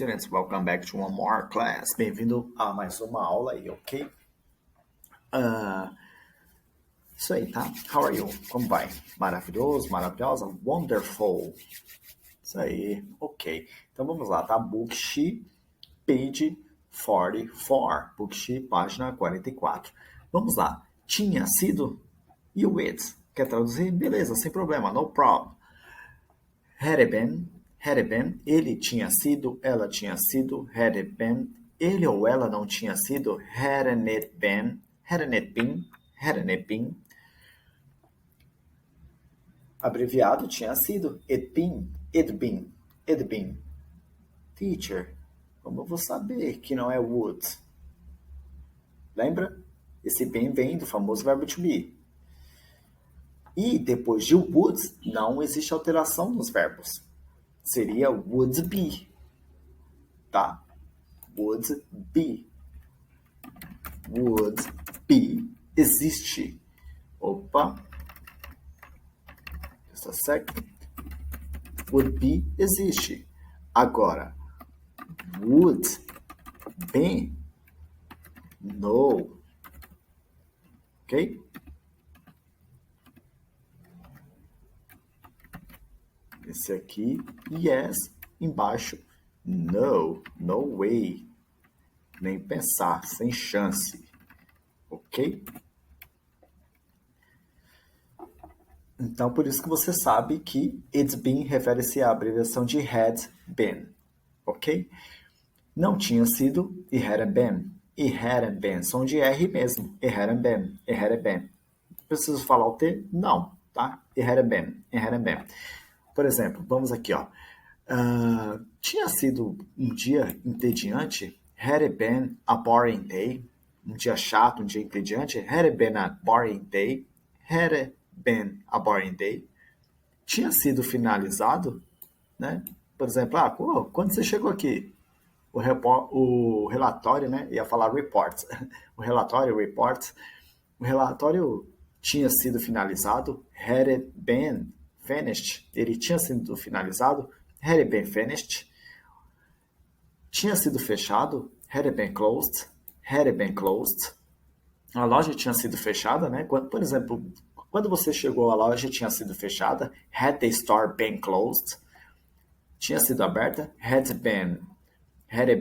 students, welcome back to one more class. Bem-vindo a mais uma aula aí, ok? Isso aí, tá? How are you? Como vai? Maravilhoso, maravilhosa? Wonderful. Isso aí, ok. Então vamos lá, tá? Book She, page 44. Book She, página 44. Vamos lá. Tinha sido e o it. Quer traduzir? Beleza, sem problema, no problem. Had it been, ele tinha sido, ela tinha sido, had it been, ele ou ela não tinha sido, hadn't it been, hadn't it been. Abreviado tinha sido, it been. Teacher, como eu vou saber que não é would? Lembra? Esse been vem do famoso verbo to be. E depois de would, não existe alteração nos verbos. Seria would be, tá? Would be, existe. Opa, just a sec. Would be, existe. Agora, would be, no. Ok? Esse aqui, yes, embaixo, no, no way. Nem pensar, sem chance. Ok? Então, por isso que você sabe que it's been refere-se à abreviação de had been. Ok? Não tinha sido e hadn't been. E hadn't been. Som de R mesmo. E hadn't been. E hadn't been. Preciso falar o T? Não, tá? E hadn't been. E hadn't been. Por exemplo, vamos aqui, ó. Tinha sido um dia entediante? Had it been a boring day? Um dia chato, um dia entediante? Had it been a boring day? Had it been a boring day? Tinha sido finalizado? Né? Por exemplo, quando você chegou aqui? O relatório, né? Ia falar report. O relatório tinha sido finalizado? Had it been finished? Ele tinha sido finalizado? Had it been finished? Tinha sido fechado? Had it been closed? Had it been closed? A loja tinha sido fechada, né? Por exemplo, quando você chegou, a loja tinha sido fechada? Had the store been closed? Tinha sido aberta? Had it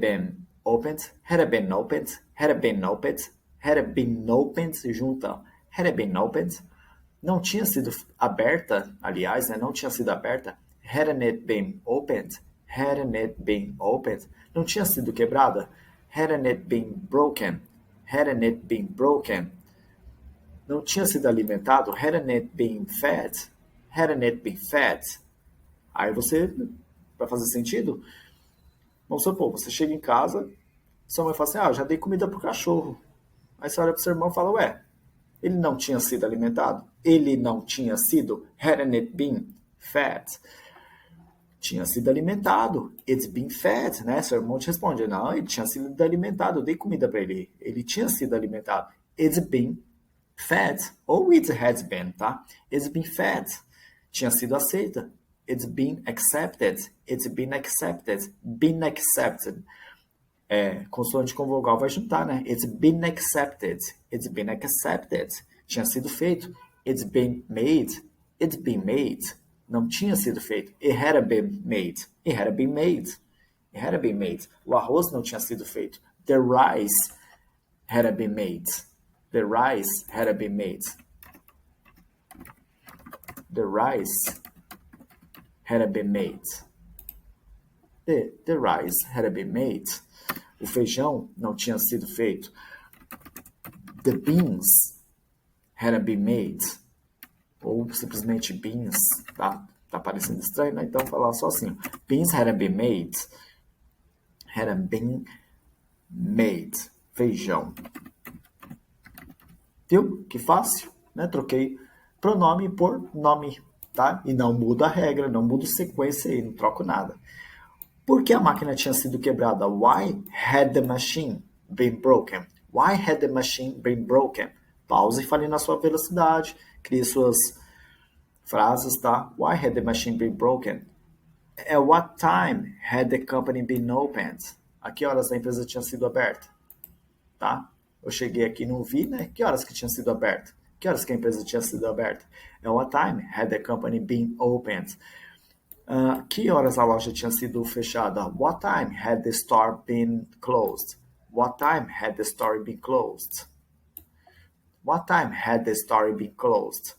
been opened? Had it been opened? Had it been opened? Had it been opened? Junta. Had it been opened? Não tinha sido aberta, aliás, né? Não tinha sido aberta. Hadn't it been opened? Hadn't it been opened? Não tinha sido quebrada. Hadn't it been broken? Hadn't it been broken? Não tinha sido alimentado. Hadn't it been fed? Hadn't it been fed? Aí você, para fazer sentido, vamos supor, você chega em casa, sua mãe fala assim, eu já dei comida pro cachorro. Aí você olha pro seu irmão e fala, ele não tinha sido alimentado? Ele não tinha sido? Hadn't it been fed? Tinha sido alimentado. It's been fed, né? Seu irmão te responde, não, ele tinha sido alimentado, eu dei comida para ele. Ele tinha sido alimentado. It's been fed. Ou it has been, tá? It's been fed. Tinha sido aceita. It's been accepted. It's been accepted. Been accepted. Consoante com vogal vai juntar, né? It's been accepted. It's been accepted. Tinha sido feito. It's been made. It's been made. Não tinha sido feito. It had been made. It had been made. It had been made. O arroz não tinha sido feito. The rice had been made. The rice had been made. The rice had been made. The rice had been made. O feijão não tinha sido feito. The beans had been made. Ou simplesmente beans, tá? Tá parecendo estranho, né? Então, falar só assim. Beans had been made. Had been made. Feijão. Viu? Que fácil, né? Troquei pronome por nome, tá? E não muda a regra, não muda a sequência aí, não troco nada. Por que a máquina tinha sido quebrada? Why had the machine been broken? Why had the machine been broken? Pause e fale na sua velocidade. Crie suas frases, tá? Why had the machine been broken? At what time had the company been opened? A que horas a empresa tinha sido aberta? Tá? Eu cheguei aqui e não vi, né? Que horas que tinha sido aberta? Que horas que a empresa tinha sido aberta? At what time had the company been opened? Que horas a loja tinha sido fechada? What time had the store been closed? What time had the store been closed? What time had the store been closed?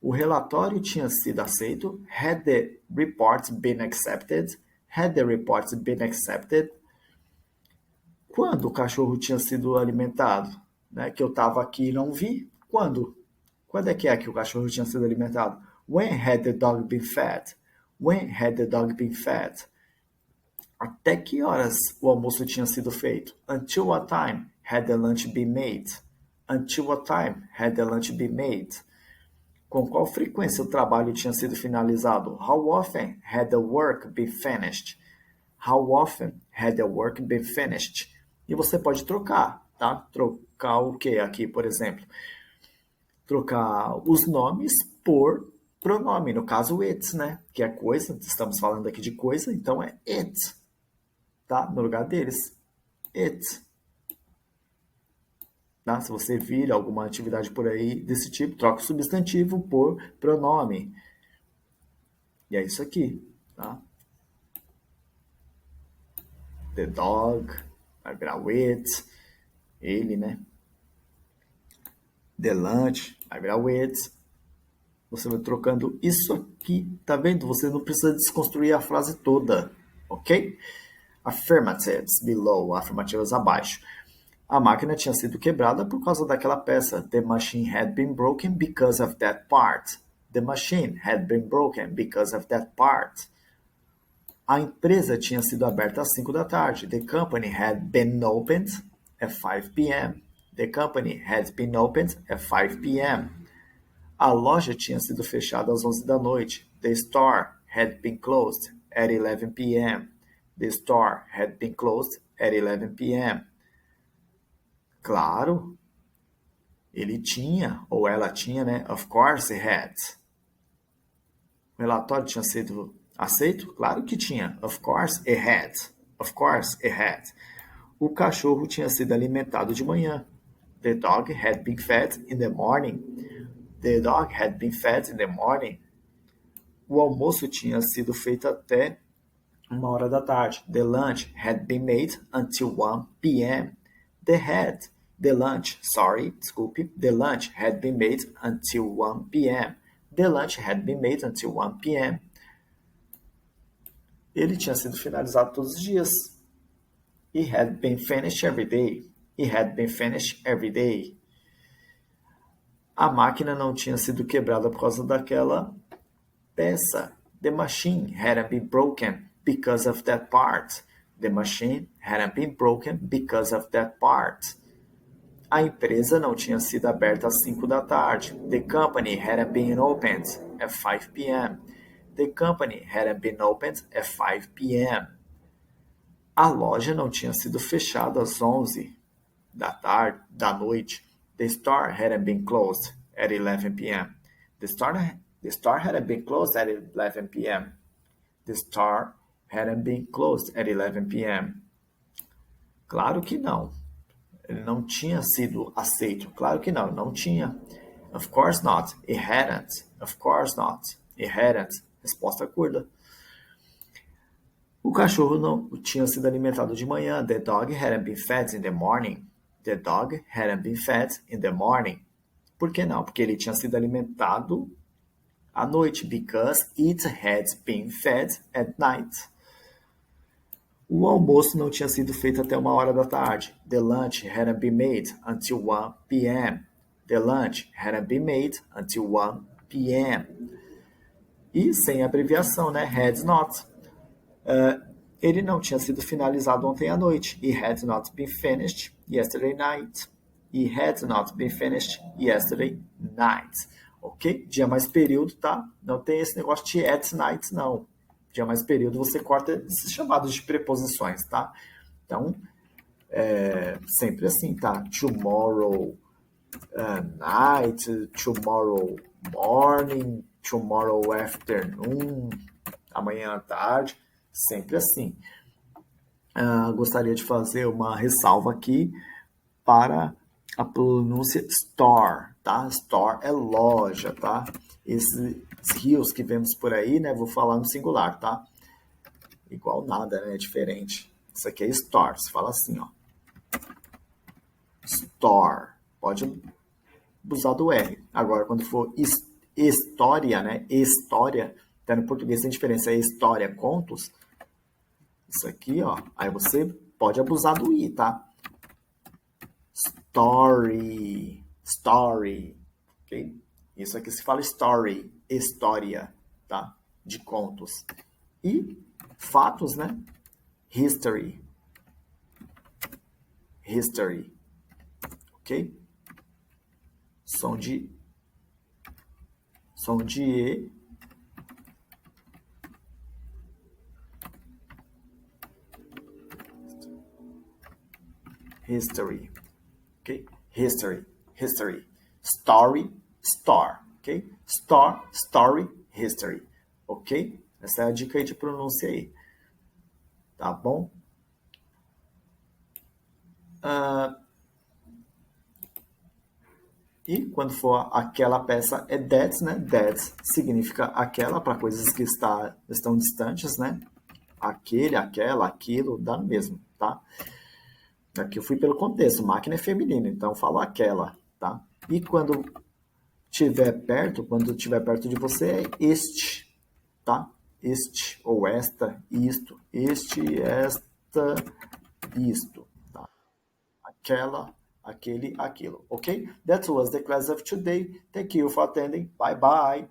O relatório tinha sido aceito? Had the report been accepted? Had the report been accepted? Quando o cachorro tinha sido alimentado? Né? Que eu estava aqui e não vi. Quando? Quando é que o cachorro tinha sido alimentado? When had the dog been fed? When had the dog been fed? Até que horas o almoço tinha sido feito? Until what time had the lunch been made? Until what time had the lunch been made? Com qual frequência o trabalho tinha sido finalizado? How often had the work been finished? How often had the work been finished? E você pode trocar, tá? Trocar o que aqui, por exemplo? Trocar os nomes por pronome, no caso it, né? Que é coisa, estamos falando aqui de coisa, então é it, tá? No lugar deles, it. Tá? Se você vira alguma atividade por aí desse tipo, troca o substantivo por pronome. E é isso aqui, tá? The dog, vai virar o it, ele, né? The lunch, vai virar o it. Você vai trocando isso aqui, tá vendo? Você não precisa desconstruir a frase toda, ok? Affirmatives below, afirmativas abaixo. A máquina tinha sido quebrada por causa daquela peça. The machine had been broken because of that part. The machine had been broken because of that part. A empresa tinha sido aberta às 5 da tarde. The company had been opened at 5 p.m. The company had been opened at 5 p.m. A loja tinha sido fechada às 11 da noite. The store had been closed at 11 p.m. The store had been closed at 11 p.m. Claro, ele tinha, ou ela tinha, né? Of course it had. O relatório tinha sido aceito? Claro que tinha. Of course it had. Of course it had. O cachorro tinha sido alimentado de manhã. The dog had been fed in the morning. The dog had been fed in the morning. O almoço tinha sido feito até 1 hora da tarde. The lunch had been made until 1 p.m. The lunch had been made until 1 p.m. The lunch had been made until 1 p.m. Ele tinha sido finalizado todos os dias. It had been finished every day. It had been finished every day. A máquina não tinha sido quebrada por causa daquela peça. The machine hadn't been broken because of that part. The machine hadn't been broken because of that part. A empresa não tinha sido aberta às 5 da tarde. The company hadn't been opened at 5 p.m. The company hadn't been opened at 5 p.m. A loja não tinha sido fechada às 11 da noite. The store hadn't been closed at 11 p.m. The store hadn't been closed at 11 p.m. The store hadn't been closed at 11 p.m. Claro que não. Ele não tinha sido aceito. Claro que não, não tinha. Of course not. It hadn't. Of course not. It hadn't. Resposta curta. O cachorro não tinha sido alimentado de manhã. The dog hadn't been fed in the morning. The dog hadn't been fed in the morning. Por que não? Porque ele tinha sido alimentado à noite. Because it had been fed at night. O almoço não tinha sido feito até 1 hora da tarde. The lunch hadn't been made until 1 p.m. The lunch hadn't been made until 1 p.m. E sem abreviação, né? Had not. Ele não tinha sido finalizado ontem à noite. He had not been finished yesterday night. He had not been finished yesterday night. Ok? Dia mais período, tá? Não tem esse negócio de at night, não. Dia mais período, você corta esses chamados de preposições, tá? Então, sempre assim, tá? Tomorrow night, tomorrow morning, tomorrow afternoon, amanhã à tarde, sempre assim. Gostaria de fazer uma ressalva aqui para a pronúncia store, tá? Store é loja, tá? Esses rios que vemos por aí, né? Vou falar no singular, tá? Igual nada, né? É diferente. Isso aqui é store, se fala assim, ó. Store. Pode usar do R. Agora, quando for história, né? História, tá no português tem diferença. É história, contos. Isso aqui, ó. Aí você pode abusar do I, tá? Story. Story. Ok? Isso aqui se fala story. História, tá? De contos. E fatos, né? History. History. Ok? Som de E. History. Ok? History. History. Story. Star. Ok? Store. Story. History. Ok? Essa é a dica aí de pronúncia aí. Tá bom? E quando for aquela peça é that, né? That significa aquela para coisas que estão distantes, né? Aquele, aquela, aquilo, dá no mesmo, tá? Aqui eu fui pelo contexto, máquina é feminino, então eu falo aquela, tá? E quando estiver perto de você é este, tá? Este ou esta, isto, este, esta, isto, tá? Aquela, aquele, aquilo, ok? That was the class of today. Thank you for attending. Bye bye.